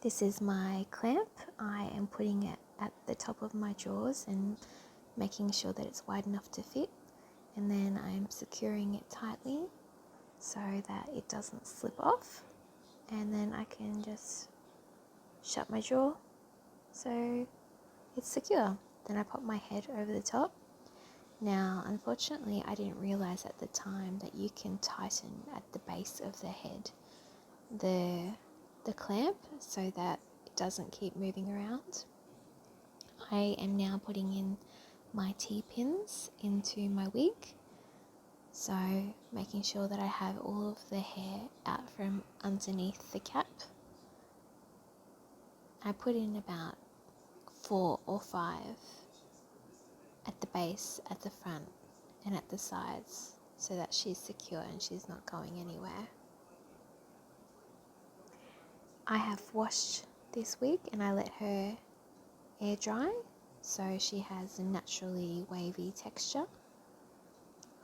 This is my clamp. I am putting it at the top of my drawers and making sure that it's wide enough to fit, and then I'm securing it tightly so that it doesn't slip off, and then I can just shut my drawer so it's secure. Then I pop my head over the top. Now, unfortunately, I didn't realize at the time that you can tighten at the base of the head the clamp so that it doesn't keep moving around. I am now putting in my T-pins into my wig, so making sure that I have all of the hair out from underneath the cap. I put in about 4 or 5 at the base, at the front and at the sides, so that she's secure and she's not going anywhere. I have washed this wig and I let her air dry, so she has a naturally wavy texture.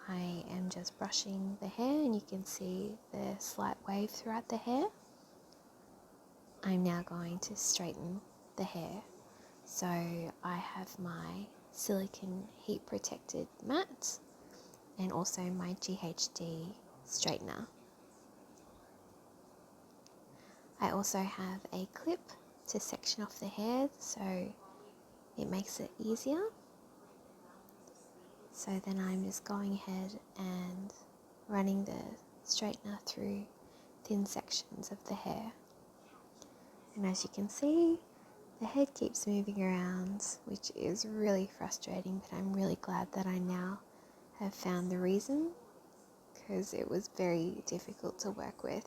I am just brushing the hair and you can see the slight wave throughout the hair. I'm now going to straighten the hair. So I have my silicone heat protected mat and also my GHD straightener. I also have a clip to section off the hair so it makes it easier. So then I'm just going ahead and running the straightener through thin sections of the hair. And as you can see, the head keeps moving around, which is really frustrating, but I'm really glad that I now have found the reason, because it was very difficult to work with.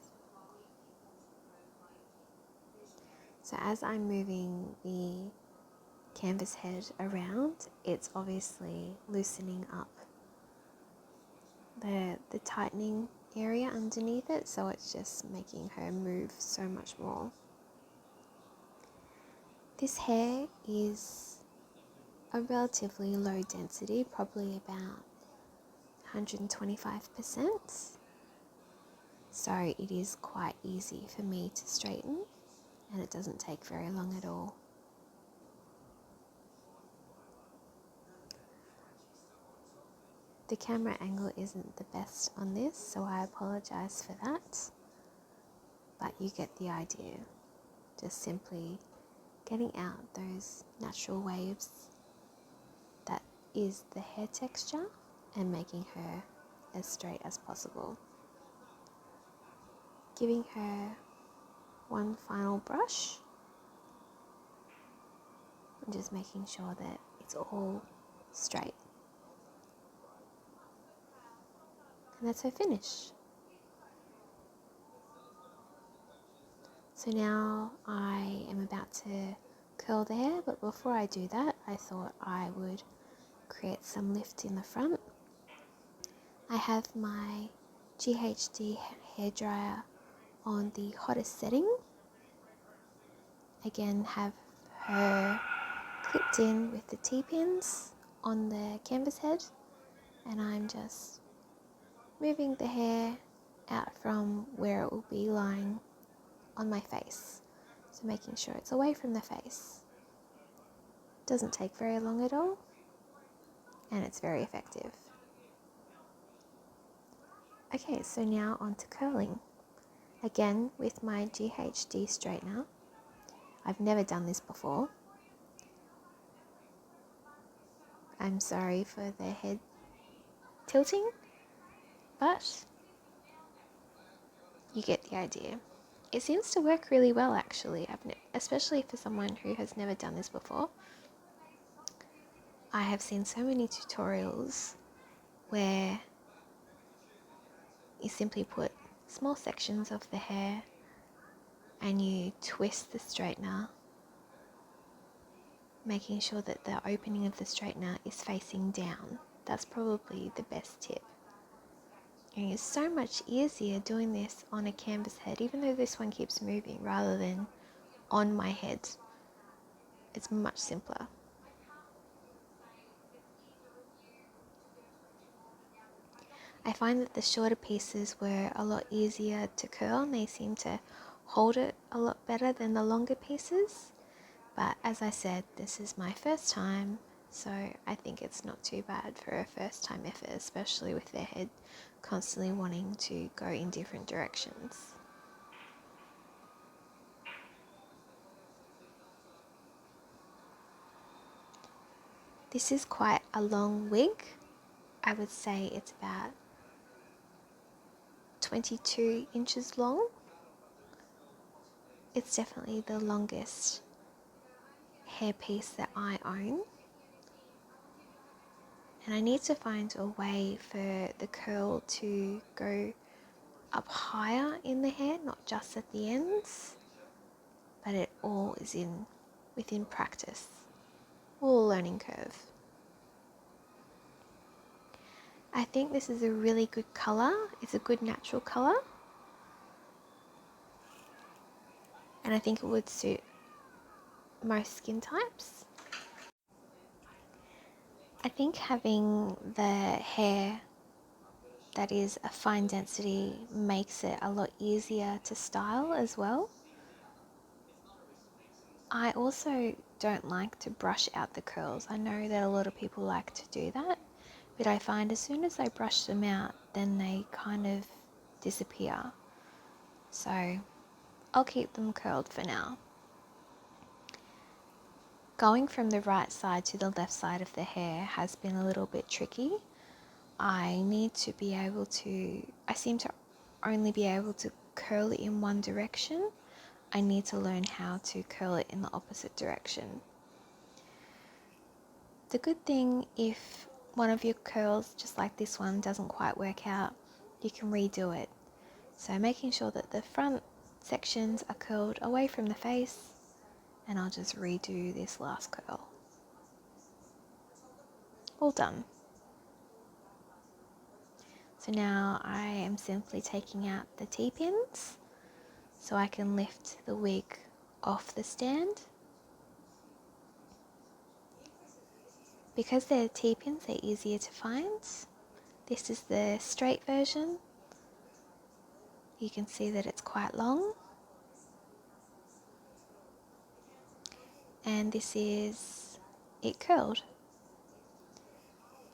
So as I'm moving the canvas head around, it's obviously loosening up the tightening area underneath it, so it's just making her move so much more. This hair is a relatively low density, probably about 125%. So it is quite easy for me to straighten and it doesn't take very long at all. The camera angle isn't the best on this, so I apologize for that, but you get the idea. Just simply getting out those natural waves that is the hair texture and making her as straight as possible. Giving her one final brush and just making sure that it's all straight. And that's her finish. So now I am about to curl the hair, but before I do that, I thought I would create some lift in the front. I have my GHD hairdryer on the hottest setting. Again, have her clipped in with the T-pins on the canvas head, and I'm just moving the hair out from where it will be lying on my face. So making sure it's away from the face. Doesn't take very long at all, and it's very effective. Okay, so now on to curling. Again, with my GHD straightener. I've never done this before. I'm sorry for the head tilting, but you get the idea. It seems to work really well actually, especially for someone who has never done this before. I have seen so many tutorials where you simply put small sections of the hair and you twist the straightener, making sure that the opening of the straightener is facing down. That's probably the best tip. And it's so much easier doing this on a canvas head, even though this one keeps moving, rather than on my head. It's much simpler. I find that the shorter pieces were a lot easier to curl, and they seem to hold it a lot better than the longer pieces. But as I said, this is my first time, so I think it's not too bad for a first time effort, especially with their head constantly wanting to go in different directions. This is quite a long wig. I would say it's about 22 inches long. It's definitely the longest hairpiece that I own. And I need to find a way for the curl to go up higher in the hair, not just at the ends, but it all is within practice, all learning curve. I think this is a really good colour. It's a good natural colour, and I think it would suit most skin types. I think having the hair that is a fine density makes it a lot easier to style as well. I also don't like to brush out the curls. I know that a lot of people like to do that, but I find as soon as I brush them out, then they kind of disappear. So I'll keep them curled for now. Going from the right side to the left side of the hair has been a little bit tricky. I seem to only be able to curl it in one direction. I need to learn how to curl it in the opposite direction. The good thing, if one of your curls, just like this one, doesn't quite work out, you can redo it. So making sure that the front sections are curled away from the face, and I'll just redo this last curl. All done. So now I am simply taking out the T-pins so I can lift the wig off the stand. Because they're T-pins, they're easier to find. This is the straight version. You can see that it's quite long. And this is it curled.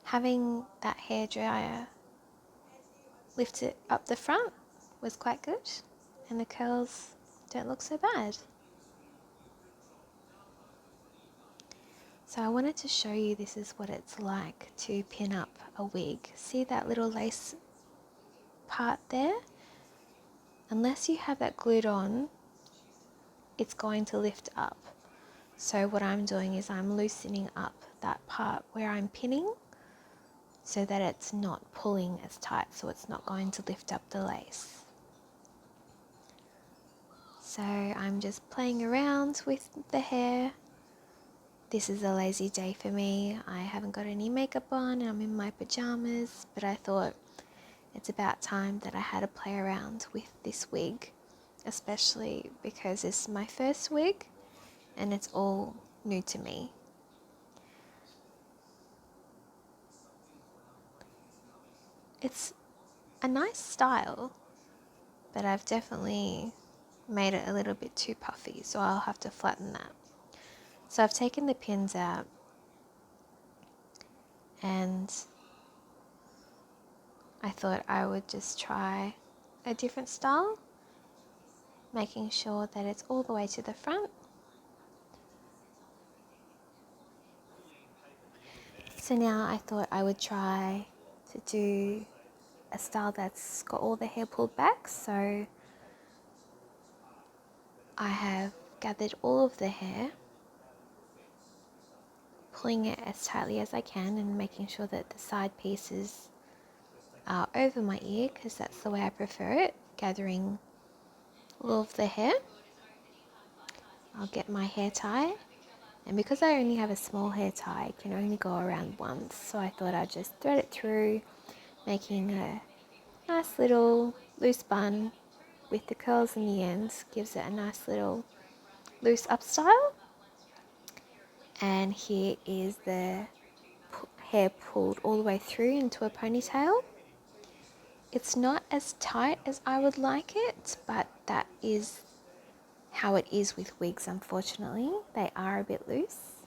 Having that hairdryer lift it up the front was quite good, and the curls don't look so bad. So I wanted to show you this is what it's like to pin up a wig. See that little lace part there? Unless you have that glued on, it's going to lift up. So what I'm doing is I'm loosening up that part where I'm pinning so that it's not pulling as tight, so it's not going to lift up the lace. So I'm just playing around with the hair. This is a lazy day for me. I haven't got any makeup on, I'm in my pajamas, but I thought it's about time that I had to play around with this wig, especially because it's my first wig and it's all new to me. It's a nice style, but I've definitely made it a little bit too puffy, so I'll have to flatten that. So I've taken the pins out, and I thought I would just try a different style, making sure that it's all the way to the front. So now I thought I would try to do a style that's got all the hair pulled back. So I have gathered all of the hair, pulling it as tightly as I can and making sure that the side pieces are over my ear, because that's the way I prefer it, gathering all of the hair. I'll get my hair tie, and because I only have a small hair tie, it can only go around once, so I thought I'd just thread it through, making a nice little loose bun with the curls in the ends. Gives it a nice little loose up style. And here is the hair pulled all the way through into a ponytail. It's not as tight as I would like it, but that is how it is with wigs, unfortunately. They are a bit loose.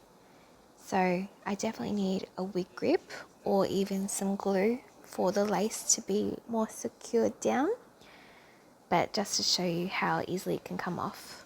So I definitely need a wig grip or even some glue for the lace to be more secured down. But just to show you how easily it can come off.